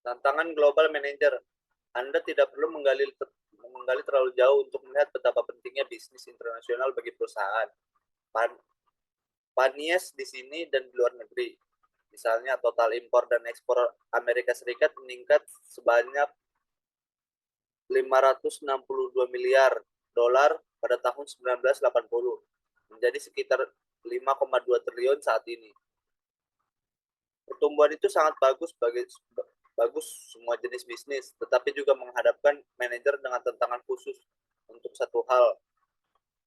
Tantangan global manager. Anda tidak perlu menggali terlalu jauh untuk melihat betapa pentingnya bisnis internasional bagi perusahaan. Panies di sini dan di luar negeri. Misalnya total impor dan ekspor Amerika Serikat meningkat sebanyak 562 miliar dolar pada tahun 1980 menjadi sekitar 5,2 triliun saat ini. Pertumbuhan itu sangat bagus semua jenis bisnis, tetapi juga menghadapkan manajer dengan tantangan khusus untuk satu hal.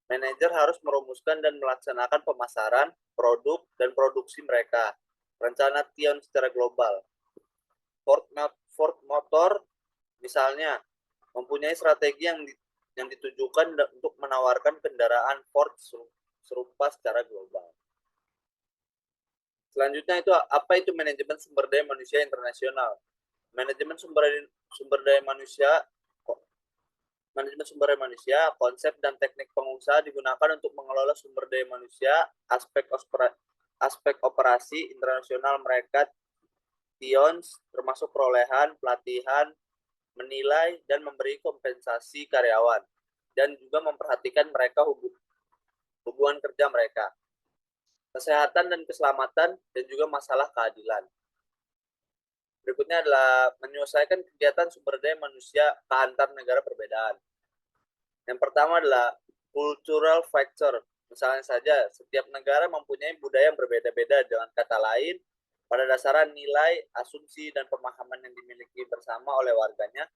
Manajer harus merumuskan dan melaksanakan pemasaran, produk, dan produksi mereka. Rencana Tion secara global. Ford Motor misalnya mempunyai strategi yang ditujukan untuk menawarkan kendaraan Ford serupa secara global. Selanjutnya itu apa itu manajemen sumber daya manusia internasional? Manajemen sumber daya manusia, konsep dan teknik pengusaha digunakan untuk mengelola sumber daya manusia, aspek operasi internasional mereka, Tions, termasuk perolehan, pelatihan, menilai, dan memberi kompensasi karyawan, dan juga memperhatikan mereka hubungan kerja mereka, kesehatan dan keselamatan, dan juga masalah keadilan. Berikutnya adalah menyelesaikan kegiatan sumber daya manusia ke antar negara perbedaan. Yang pertama adalah cultural factor. Misalnya saja, setiap negara mempunyai budaya yang berbeda-beda. Dengan kata lain, pada dasarnya nilai, asumsi, dan pemahaman yang dimiliki bersama oleh warganya,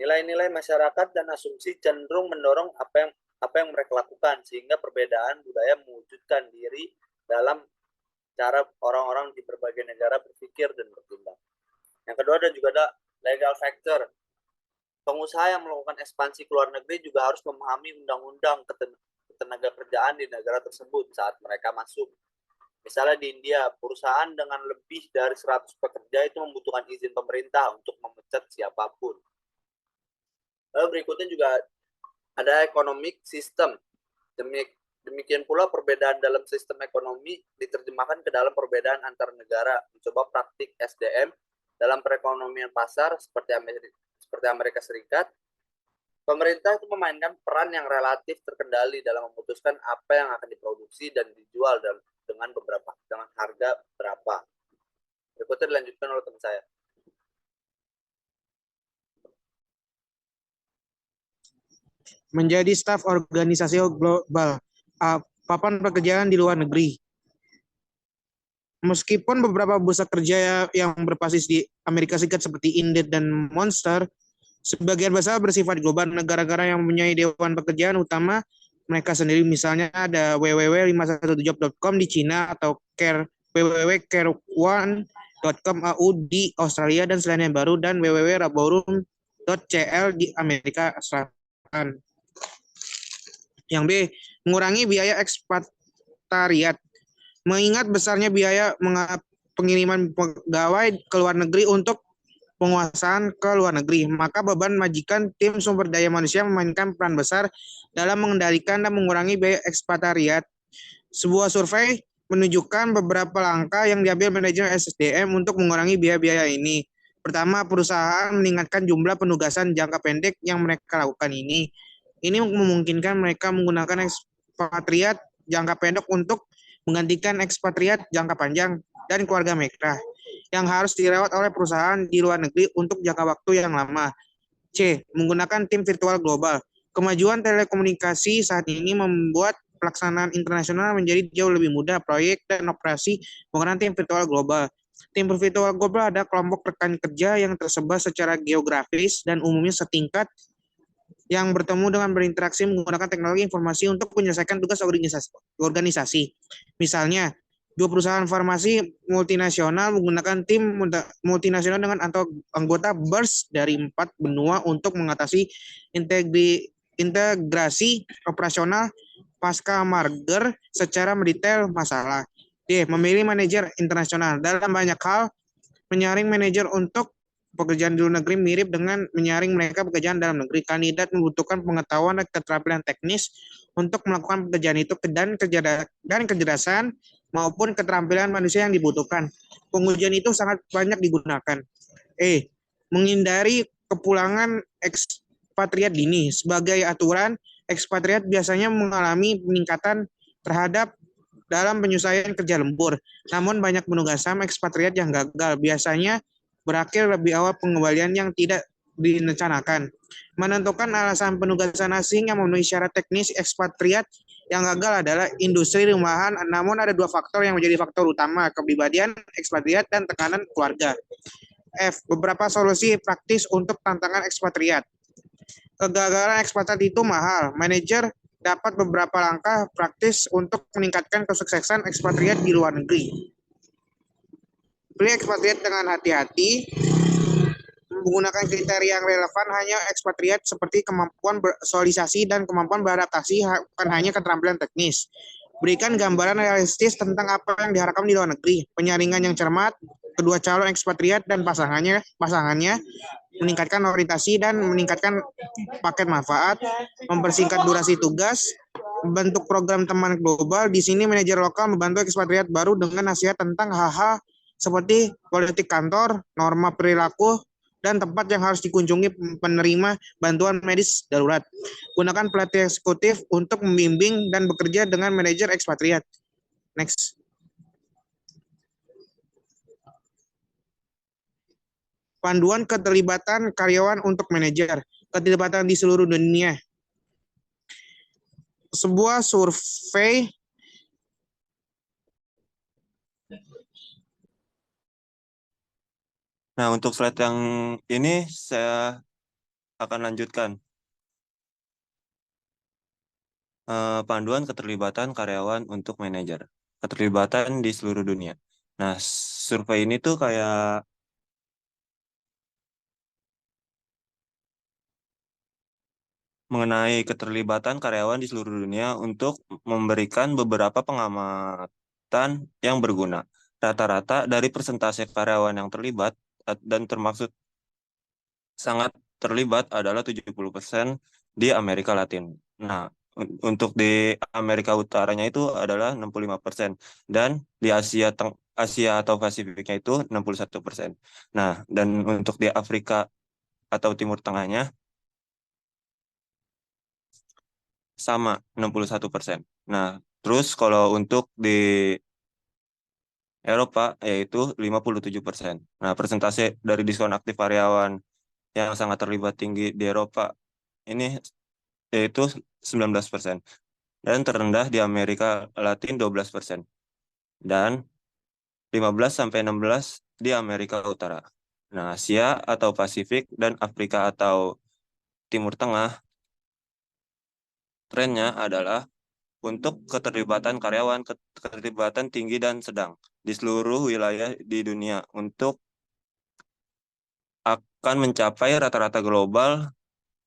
nilai-nilai masyarakat dan asumsi cenderung mendorong apa yang mereka lakukan, sehingga perbedaan budaya mewujudkan diri dalam cara orang-orang di berbagai negara berpikir dan bertindak. Yang kedua ada juga ada legal factor. Pengusaha yang melakukan ekspansi ke luar negeri juga harus memahami undang-undang ketenaga kerjaan di negara tersebut saat mereka masuk. Misalnya di India, perusahaan dengan lebih dari 100 pekerja itu membutuhkan izin pemerintah untuk memecat siapapun. Lalu berikutnya juga ada economic system. Demikian pula perbedaan dalam sistem ekonomi diterjemahkan ke dalam perbedaan antar negara. Mencoba praktik SDM dalam perekonomian pasar seperti Amerika Serikat. Pemerintah itu memainkan peran yang relatif terkendali dalam memutuskan apa yang akan diproduksi dan dijual dengan harga berapa. Berikutnya dilanjutkan oleh teman saya. Menjadi staf organisasi global, papan pekerjaan di luar negeri. Meskipun beberapa bursa kerja yang berbasis di Amerika Serikat seperti Indeed dan Monster, sebagian besar bersifat global. Negara-negara yang mempunyai dewan pekerjaan utama mereka sendiri, misalnya ada www.517.com di Cina atau www.care1.com AU di Australia dan Selandia Baru, dan www.raborum.cl di Amerika Selatan. Yang B, mengurangi biaya ekspatriat. Mengingat besarnya biaya pengiriman pegawai ke luar negeri untuk penguasaan ke luar negeri, maka beban majikan tim sumber daya manusia memainkan peran besar dalam mengendalikan dan mengurangi biaya ekspatriat. Sebuah survei menunjukkan beberapa langkah yang diambil manajemen SDM untuk mengurangi biaya-biaya ini. Pertama, perusahaan meningkatkan jumlah penugasan jangka pendek yang mereka lakukan ini. Ini memungkinkan mereka menggunakan ekspatriat jangka pendek untuk menggantikan ekspatriat jangka panjang dan keluarga mereka yang harus dirawat oleh perusahaan di luar negeri untuk jangka waktu yang lama. C. Menggunakan tim virtual global. Kemajuan telekomunikasi saat ini membuat pelaksanaan internasional menjadi jauh lebih mudah. Proyek dan operasi menggunakan tim virtual global. Tim virtual global ada kelompok rekan kerja yang tersebar secara geografis dan umumnya setingkat yang bertemu dengan berinteraksi menggunakan teknologi informasi untuk menyelesaikan tugas organisasi. Misalnya, 2 perusahaan farmasi multinasional menggunakan tim multinasional dengan anggota BERS dari 4 benua untuk mengatasi integrasi operasional pasca merger secara mendetail masalah. D. Memilih manajer internasional. Dalam banyak hal, menyaring manajer untuk pekerjaan di luar negeri mirip dengan menyaring mereka pekerjaan dalam negeri. Kandidat membutuhkan pengetahuan dan keterampilan teknis untuk melakukan pekerjaan itu dan kecerdasan maupun keterampilan manusia yang dibutuhkan. Pengujian itu sangat banyak digunakan. Menghindari kepulangan ekspatriat dini. Sebagai aturan, ekspatriat biasanya mengalami peningkatan terhadap dalam penyelesaian kerja lembur. Namun banyak penugasan ekspatriat yang gagal. Biasanya berakhir lebih awal pengembalian yang tidak direncanakan. Menentukan alasan penugasan asing yang memenuhi syarat teknis ekspatriat yang gagal adalah industri rumahan, namun ada dua faktor yang menjadi faktor utama, kepribadian ekspatriat dan tekanan keluarga. Beberapa solusi praktis untuk tantangan ekspatriat. Kegagalan ekspatriat itu mahal. Manajer dapat beberapa langkah praktis untuk meningkatkan kesuksesan ekspatriat di luar negeri. Pilih ekspatriat dengan hati-hati, menggunakan kriteria yang relevan hanya ekspatriat seperti kemampuan bersosialisasi dan kemampuan beradaptasi, bukan hanya keterampilan teknis. Berikan gambaran realistis tentang apa yang diharapkan di luar negeri. Penyaringan yang cermat, kedua calon ekspatriat dan pasangannya meningkatkan orientasi dan meningkatkan paket manfaat, mempersingkat durasi tugas, bentuk program teman global. Di sini manajer lokal membantu ekspatriat baru dengan nasihat tentang hal-hal seperti politik kantor, norma perilaku, dan tempat yang harus dikunjungi penerima bantuan medis darurat. Gunakan pelatih eksekutif untuk membimbing dan bekerja dengan manajer ekspatriat. Next. Panduan keterlibatan karyawan untuk manajer. Keterlibatan di seluruh dunia. Sebuah survei Nah, untuk slide yang ini saya akan lanjutkan. Panduan keterlibatan karyawan untuk manajer. Keterlibatan di seluruh dunia. Nah, survei ini tuh kayak mengenai keterlibatan karyawan di seluruh dunia untuk memberikan beberapa pengamatan yang berguna. Rata-rata dari persentase karyawan yang terlibat dan termaksud sangat terlibat adalah 70% di Amerika Latin. Nah, untuk di Amerika Utaranya itu adalah 65% dan di Asia atau Pasifiknya itu 61%. Nah, dan untuk di Afrika atau Timur Tengahnya sama 61%. Nah, terus kalau untuk di Eropa yaitu 57%. Nah, persentase dari diskon aktif karyawan yang sangat terlibat tinggi di Eropa ini yaitu 19%. Dan terendah di Amerika Latin 12%. Dan 15-16 di Amerika Utara. Nah, Asia atau Pasifik dan Afrika atau Timur Tengah trennya adalah untuk keterlibatan karyawan, keterlibatan tinggi dan sedang di seluruh wilayah di dunia untuk akan mencapai rata-rata global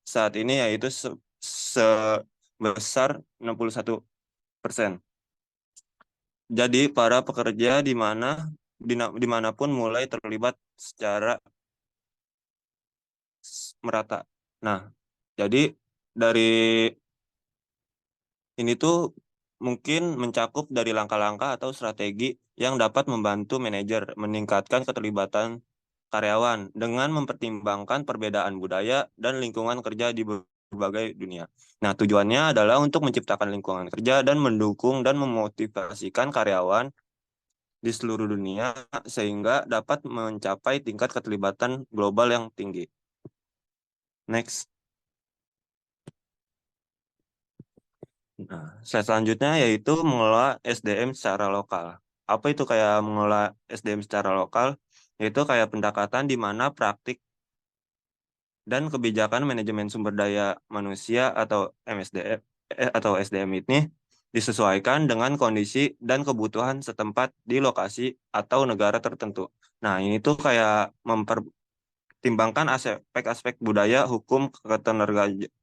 saat ini yaitu sebesar 61%. Jadi para pekerja dimanapun mulai terlibat secara merata. Nah, jadi dari ini tuh mungkin mencakup dari langkah-langkah atau strategi yang dapat membantu manajer meningkatkan keterlibatan karyawan dengan mempertimbangkan perbedaan budaya dan lingkungan kerja di berbagai dunia. Nah, tujuannya adalah untuk menciptakan lingkungan kerja dan mendukung dan memotivasikan karyawan di seluruh dunia sehingga dapat mencapai tingkat keterlibatan global yang tinggi. Next. Nah, slide selanjutnya yaitu mengelola SDM secara lokal. Apa itu kayak mengelola SDM secara lokal? Yaitu kayak pendekatan di mana praktik dan kebijakan manajemen sumber daya manusia atau atau SDM ini disesuaikan dengan kondisi dan kebutuhan setempat di lokasi atau negara tertentu. Nah, ini tuh kayak mempertimbangkan aspek-aspek budaya, hukum,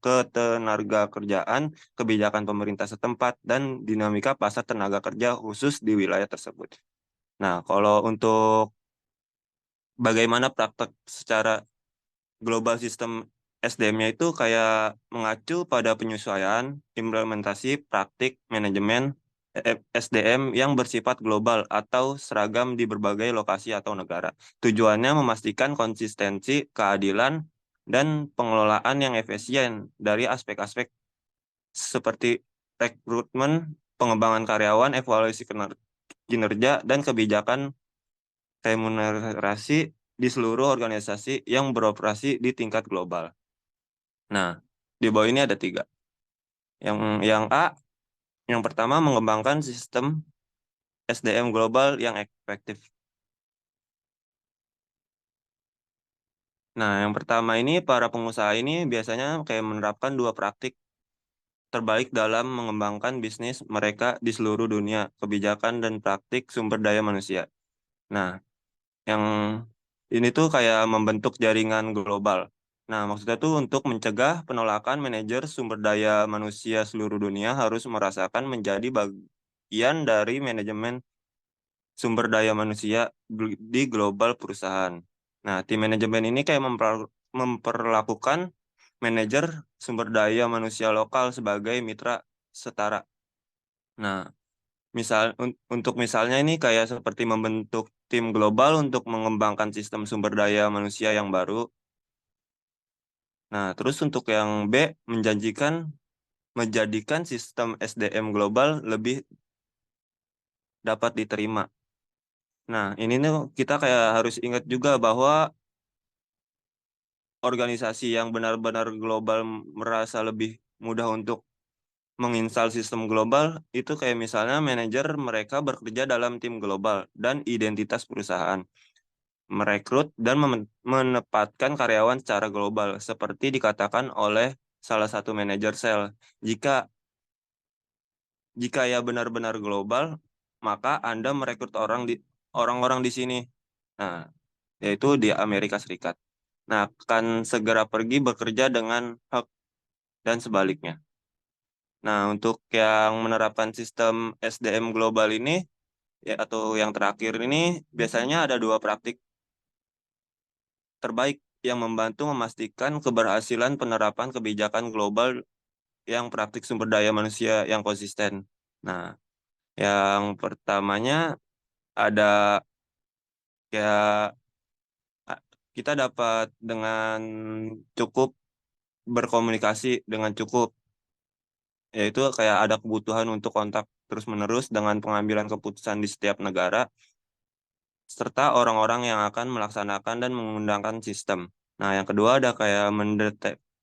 ketenaga kerjaan, kebijakan pemerintah setempat, dan dinamika pasar tenaga kerja khusus di wilayah tersebut. Nah, kalau untuk bagaimana praktek secara global sistem SDM-nya itu kayak mengacu pada penyesuaian, implementasi, praktik, manajemen SDM yang bersifat global atau seragam di berbagai lokasi atau negara. Tujuannya memastikan konsistensi, keadilan, dan pengelolaan yang efisien dari aspek-aspek seperti rekrutmen, pengembangan karyawan, evaluasi kinerja, dan kebijakan remunerasi di seluruh organisasi yang beroperasi di tingkat global. Nah, di bawah ini ada 3. Yang A, yang pertama mengembangkan sistem SDM global yang efektif. Nah, yang pertama ini para pengusaha ini biasanya kayak menerapkan 2 praktik terbaik dalam mengembangkan bisnis mereka di seluruh dunia, kebijakan dan praktik sumber daya manusia. Nah, yang ini tuh kayak membentuk jaringan global. Nah, maksudnya tuh untuk mencegah penolakan manajer sumber daya manusia seluruh dunia harus merasakan menjadi bagian dari manajemen sumber daya manusia di global perusahaan. Nah, tim manajemen ini kayak memperlakukan manajer sumber daya manusia lokal sebagai mitra setara. Nah, untuk misalnya ini kayak seperti membentuk tim global untuk mengembangkan sistem sumber daya manusia yang baru. Nah, terus untuk yang B, menjadikan sistem SDM global lebih dapat diterima. Nah, ini nih kita kayak harus ingat juga bahwa organisasi yang benar-benar global merasa lebih mudah untuk menginstal sistem global itu kayak misalnya manajer mereka bekerja dalam tim global dan identitas perusahaan, merekrut dan menempatkan karyawan secara global seperti dikatakan oleh salah satu manajer sel. Jika ya benar-benar global, maka Anda merekrut orang-orang di sini. Nah, yaitu di Amerika Serikat. Nah, akan segera pergi bekerja dengan hak dan sebaliknya. Nah, untuk yang menerapkan sistem SDM global ini, ya, atau yang terakhir ini, biasanya ada 2 praktik terbaik yang membantu memastikan keberhasilan penerapan kebijakan global yang praktik sumber daya manusia yang konsisten. Nah, yang pertamanya ada ya kita dapat dengan cukup berkomunikasi dengan cukup, yaitu kayak ada kebutuhan untuk kontak terus-menerus dengan pengambilan keputusan di setiap negara, serta orang-orang yang akan melaksanakan dan menggunakan sistem. Nah, yang kedua ada kayak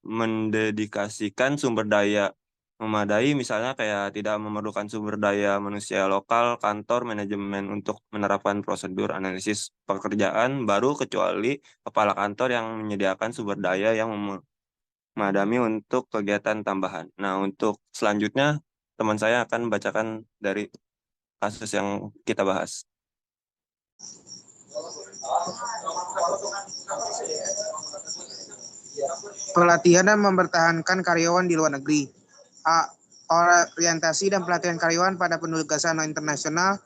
mendedikasikan sumber daya memadai, misalnya kayak tidak memerlukan sumber daya manusia lokal, kantor, manajemen untuk menerapkan prosedur analisis pekerjaan baru kecuali kepala kantor yang menyediakan sumber daya yang memadami untuk kegiatan tambahan. Nah, untuk selanjutnya teman saya akan bacakan dari kasus yang kita bahas. Pelatihan dan mempertahankan karyawan di luar negeri. A. Orientasi dan pelatihan karyawan pada penugasan internasional.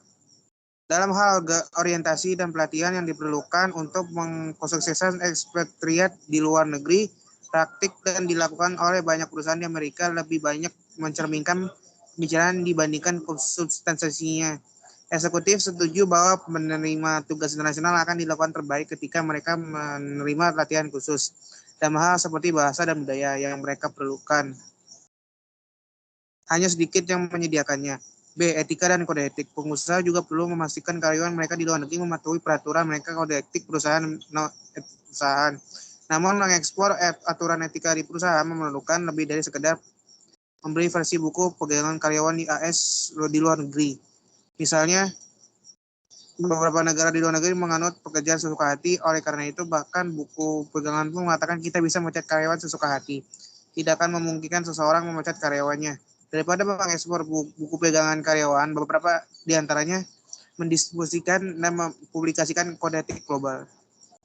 Dalam hal orientasi dan pelatihan yang diperlukan untuk mengkonsumsikan ekspatriat di luar negeri, praktik dan dilakukan oleh banyak perusahaan di Amerika lebih banyak mencerminkan pembicaraan dibandingkan substansinya. Eksekutif setuju bahwa menerima tugas internasional akan dilakukan terbaik ketika mereka menerima latihan khusus dalam hal seperti bahasa dan budaya yang mereka perlukan. Hanya sedikit yang menyediakannya. B. Etika dan kode etik. Pengusaha juga perlu memastikan karyawan mereka di luar negeri mematuhi peraturan mereka kode etik perusahaan. Namun mengekspor aturan etika di perusahaan memerlukan lebih dari sekedar memberi versi buku pegangan karyawan di AS di luar negeri. Misalnya, beberapa negara di luar negeri menganut pekerjaan sesuka hati, oleh karena itu bahkan buku pegangan pun mengatakan kita bisa memecat karyawan sesuka hati. Tidak akan memungkinkan seseorang memecat karyawannya. Daripada mengekspor buku pegangan karyawan, beberapa diantaranya mendistribusikan dan mempublikasikan kode etik global.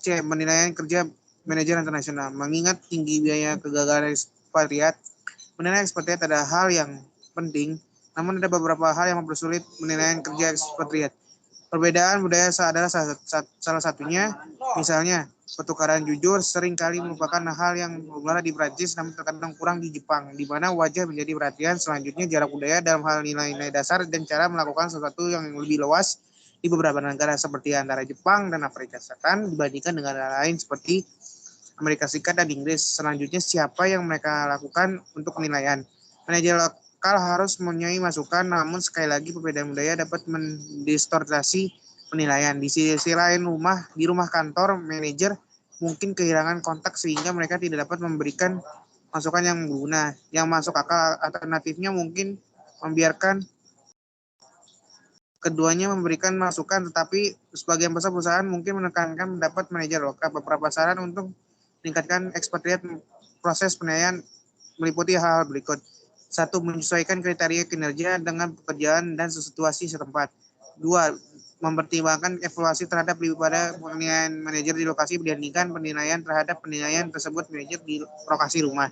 C. Penilaian kerja manajer internasional. Mengingat tinggi biaya kegagalan ekspatriat, menilai ekspatriat ada hal yang penting, namun ada beberapa hal yang mempersulit penilaian kerja ekspatriat. Perbedaan budaya adalah salah satunya. Misalnya, pertukaran jujur seringkali merupakan hal yang berguna di Prancis namun terkadang kurang di Jepang, di mana wajah menjadi perhatian. Selanjutnya, jarak budaya dalam hal nilai-nilai dasar dan cara melakukan sesuatu yang lebih luas di beberapa negara seperti antara Jepang dan Afrika Selatan dibandingkan dengan negara lain seperti Amerika Serikat dan Inggris. Selanjutnya, siapa yang mereka lakukan untuk penilaian. Manajer lokal harus mempunyai masukan, namun sekali lagi perbedaan budaya dapat mendistorsi penilaian. Di sisi lain, di rumah kantor, manajer mungkin kehilangan kontak sehingga mereka tidak dapat memberikan masukan yang berguna. Yang masuk akal alternatifnya mungkin membiarkan keduanya memberikan masukan, tetapi sebagian besar perusahaan mungkin menekankan pendapat manajer lokal. Beberapa saran untuk meningkatkan ekspatriat proses penilaian meliputi hal-hal berikut. 1. Menyesuaikan kriteria kinerja dengan pekerjaan dan situasi setempat. 2. Mempertimbangkan evaluasi terhadap daripada penilaian manajer di lokasi dibandingkan penilaian terhadap penilaian tersebut manajer di lokasi rumah.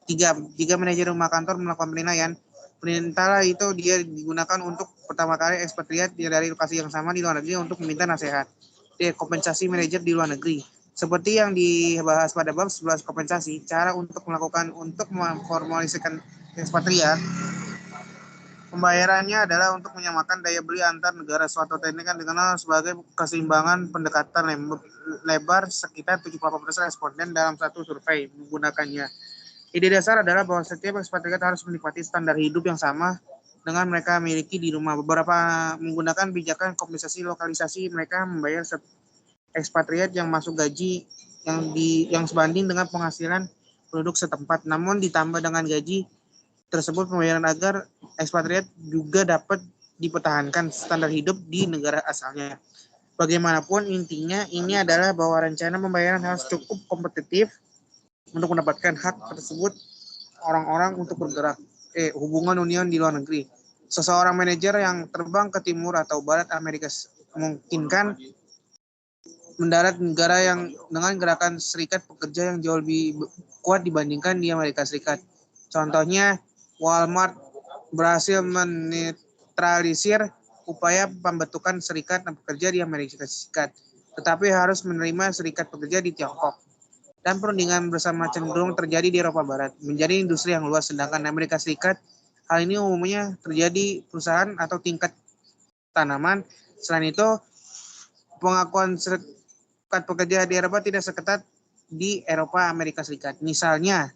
3. Jika manajer rumah kantor melakukan penilaian, perintah itu dia digunakan untuk pertama kali ekspatriat dari lokasi yang sama di luar negeri untuk meminta nasihat. D. Kompensasi manajer di luar negeri. Seperti yang dibahas pada bab 11 kompensasi, cara untuk memformulasikan ekspatriat, pembayarannya adalah untuk menyamakan daya beli antar negara. Suatu teknik yang dikenal sebagai keseimbangan pendekatan lebar. Sekitar 78% responden dalam satu survei menggunakannya. Ide dasar adalah bahwa setiap ekspatriat harus menikmati standar hidup yang sama dengan mereka miliki di rumah. Beberapa menggunakan pijakan kompensasi lokalisasi, mereka membayar ekspatriat yang masuk gaji yang sebanding dengan penghasilan penduduk setempat. Namun ditambah dengan gaji tersebut pembayaran agar ekspatriat juga dapat dipertahankan standar hidup di negara asalnya. Bagaimanapun intinya ini adalah bahwa rencana pembayaran harus cukup kompetitif untuk mendapatkan hak tersebut orang-orang untuk bergerak. Hubungan union di luar negeri. Seseorang manajer yang terbang ke timur atau barat Amerika memungkinkan mendarat negara yang dengan gerakan serikat pekerja yang jauh lebih kuat dibandingkan di Amerika Serikat. Contohnya, Walmart berhasil menetralisir upaya pembentukan serikat pekerja di Amerika Serikat, tetapi harus menerima serikat pekerja di Tiongkok. Dan perundingan bersama cenderung terjadi di Eropa Barat, menjadi industri yang luas, sedangkan Amerika Serikat, hal ini umumnya terjadi perusahaan atau tingkat tanaman. Selain itu, pengakuan serikat pekerja di Eropa tidak seketat di Eropa Amerika Serikat. Misalnya,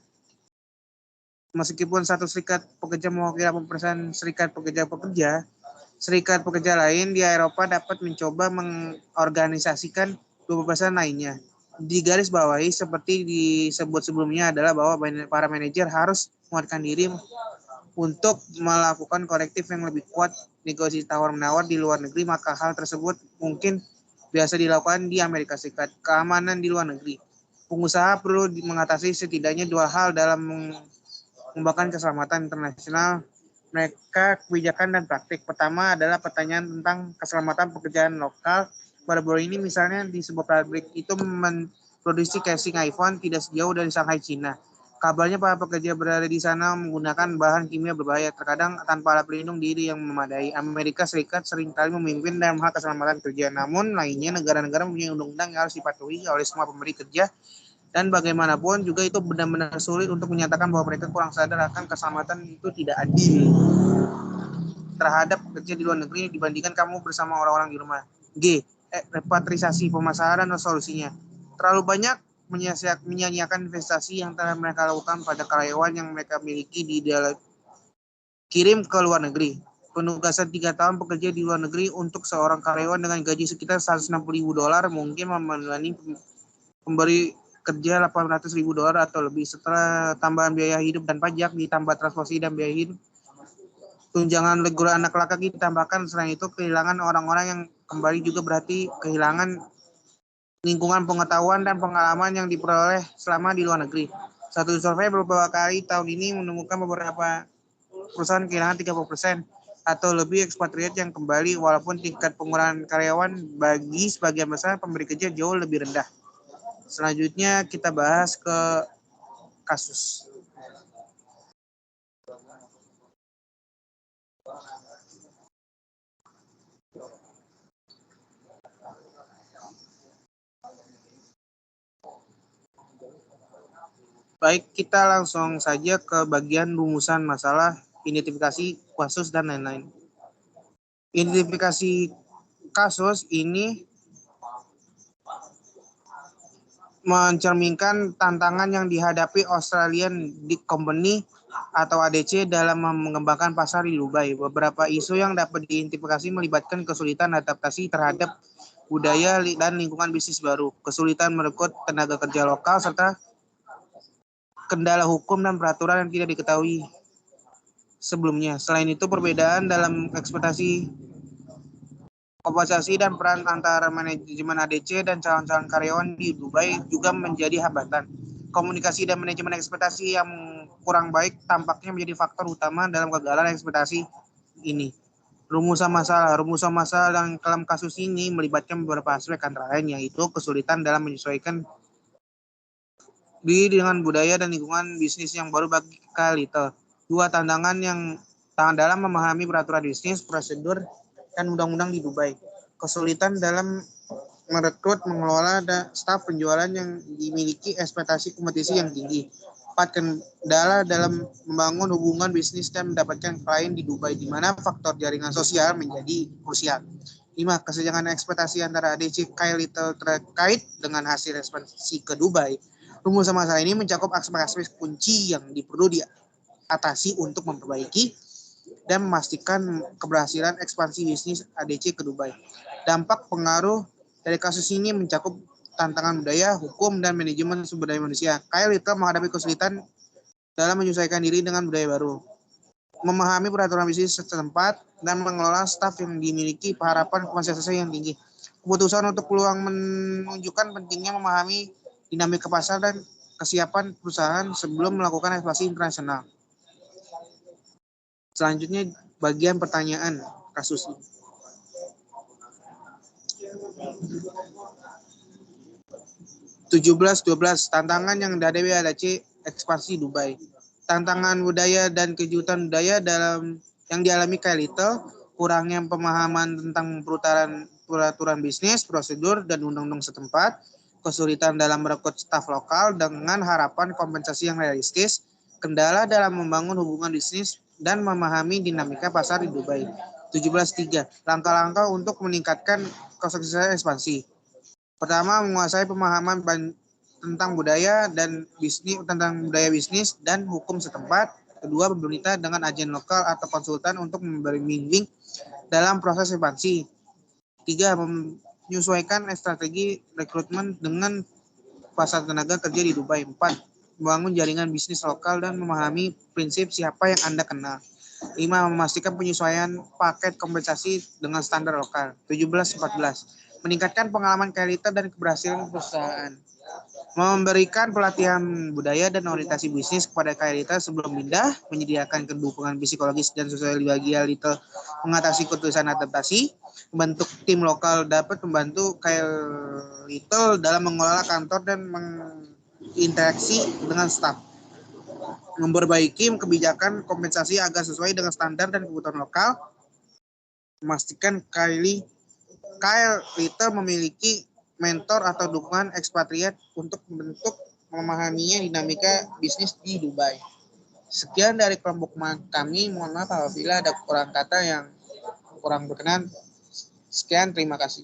meskipun satu serikat pekerja mewakili 80% serikat pekerja lain di Eropa dapat mencoba mengorganisasikan 20% lainnya. Di garis bawahi seperti disebut sebelumnya adalah bahwa para manajer harus menguatkan diri untuk melakukan korektif yang lebih kuat negosiasi tawar-menawar di luar negeri, maka hal tersebut mungkin biasa dilakukan di Amerika Serikat. Keamanan di luar negeri. Pengusaha perlu mengatasi setidaknya dua hal dalam mengembangkan keselamatan internasional mereka, kebijakan dan praktik. Pertama adalah pertanyaan tentang keselamatan pekerjaan lokal. Baru-baru ini misalnya di sebuah pabrik itu memproduksi casing iPhone tidak sejauh dari Shanghai, Cina. Kabarnya para pekerja berada di sana menggunakan bahan kimia berbahaya, terkadang tanpa alat pelindung diri yang memadai. Amerika Serikat seringkali memimpin dalam hal keselamatan kerja, namun lainnya negara-negara mempunyai undang-undang yang harus dipatuhi oleh semua pemberi kerja, dan bagaimanapun juga itu benar-benar sulit untuk menyatakan bahwa mereka kurang sadar akan keselamatan itu tidak adil terhadap pekerja di luar negeri dibandingkan kamu bersama orang-orang di rumah. G. Repatriasi, pemasaran dan solusinya. Terlalu banyak menyanyiakan investasi yang telah mereka lakukan pada karyawan yang mereka miliki di dalam kirim ke luar negeri. Penugasan 3 tahun pekerja di luar negeri untuk seorang karyawan dengan gaji sekitar $160.000 mungkin membebani pemberi kerja $800.000 atau lebih. Setelah tambahan biaya hidup dan pajak ditambah transportasi dan biaya hidup, tunjangan liburan anak laki ditambahkan. Selain itu, kehilangan orang-orang yang kembali juga berarti kehilangan lingkungan pengetahuan dan pengalaman yang diperoleh selama di luar negeri. Satu survei beberapa kali tahun ini menemukan beberapa perusahaan kehilangan 30% atau lebih ekspatriat yang kembali, walaupun tingkat pengurangan karyawan bagi sebagian besar pemberi kerja jauh lebih rendah. Selanjutnya kita bahas ke kasus. Baik, kita langsung saja ke bagian rumusan masalah, identifikasi kasus, dan lain-lain. Identifikasi kasus ini mencerminkan tantangan yang dihadapi Australian Dick Company atau ADC dalam mengembangkan pasar di Dubai. Beberapa isu yang dapat diidentifikasi melibatkan kesulitan adaptasi terhadap budaya dan lingkungan bisnis baru, kesulitan merekrut tenaga kerja lokal, serta kendala hukum dan peraturan yang tidak diketahui sebelumnya. Selain itu, perbedaan dalam ekspektasi kompensasi dan peran antara manajemen ADC dan calon-calon karyawan di Dubai juga menjadi hambatan. Komunikasi dan manajemen ekspektasi yang kurang baik tampaknya menjadi faktor utama dalam kegagalan ekspektasi ini. Rumusan masalah dalam kasus ini melibatkan beberapa aspek, antara lain yaitu kesulitan dalam menyesuaikan diri dengan budaya dan lingkungan bisnis yang baru bagi Kalito. Dua, tantangan dalam memahami peraturan bisnis, prosedur, dan undang-undang di Dubai. Kesulitan dalam merekrut, mengelola staf penjualan yang dimiliki ekspektasi kompetisi yang tinggi. 4, kendala dalam membangun hubungan bisnis dan mendapatkan klien di Dubai, di mana faktor jaringan sosial menjadi krusial. 5, kesenjangan ekspektasi antara ADC Kalito terkait dengan hasil ekspansi ke Dubai. Rumusan masalah ini mencakup aspek-aspek kunci yang perlu diatasi untuk memperbaiki dan memastikan keberhasilan ekspansi bisnis ADC ke Dubai. Dampak pengaruh dari kasus ini mencakup tantangan budaya, hukum, dan manajemen sumber daya manusia. Kalito menghadapi kesulitan dalam menyesuaikan diri dengan budaya baru, memahami peraturan bisnis setempat, dan mengelola staf yang dimiliki harapan kompensasi yang tinggi. Keputusan untuk peluang menunjukkan pentingnya memahami dinamika pasar dan kesiapan perusahaan sebelum melakukan ekspansi internasional. Selanjutnya bagian pertanyaan kasus ini. 17-12, tantangan yang dihadapi ADC ekspansi Dubai. Tantangan budaya dan kejutan budaya yang dialami Kalito, kurangnya pemahaman tentang peraturan bisnis, prosedur, dan undang-undang setempat, kesulitan dalam merekrut staf lokal dengan harapan kompensasi yang realistis, kendala dalam membangun hubungan bisnis, dan memahami dinamika pasar di Dubai. 17-3, langkah-langkah untuk meningkatkan kesuksesan ekspansi. Pertama, menguasai pemahaman tentang budaya bisnis dan hukum setempat. Kedua, bermitra dengan agen lokal atau konsultan untuk memberi bimbing dalam proses ekspansi. 3, menyesuaikan strategi rekrutmen dengan pasar tenaga kerja di Dubai. 4, membangun jaringan bisnis lokal dan memahami prinsip siapa yang Anda kenal. 5, memastikan penyesuaian paket kompensasi dengan standar lokal. 17-14, meningkatkan pengalaman Kalito dan keberhasilan perusahaan. Memberikan pelatihan budaya dan orientasi bisnis kepada Kalito sebelum pindah, menyediakan dukungan psikologis dan sosial bagi Kalito mengatasi kesulitan adaptasi. Membentuk tim lokal dapat membantu Kalito dalam mengelola kantor dan menginteraksi dengan staf. Memperbaiki kebijakan kompensasi agar sesuai dengan standar dan kebutuhan lokal. Memastikan Kalito memiliki mentor atau dukungan ekspatriat untuk memahaminya dinamika bisnis di Dubai. Sekian dari kelompok kami. Mohon maaf apabila ada kurang kata yang kurang berkenan. Sekian, terima kasih.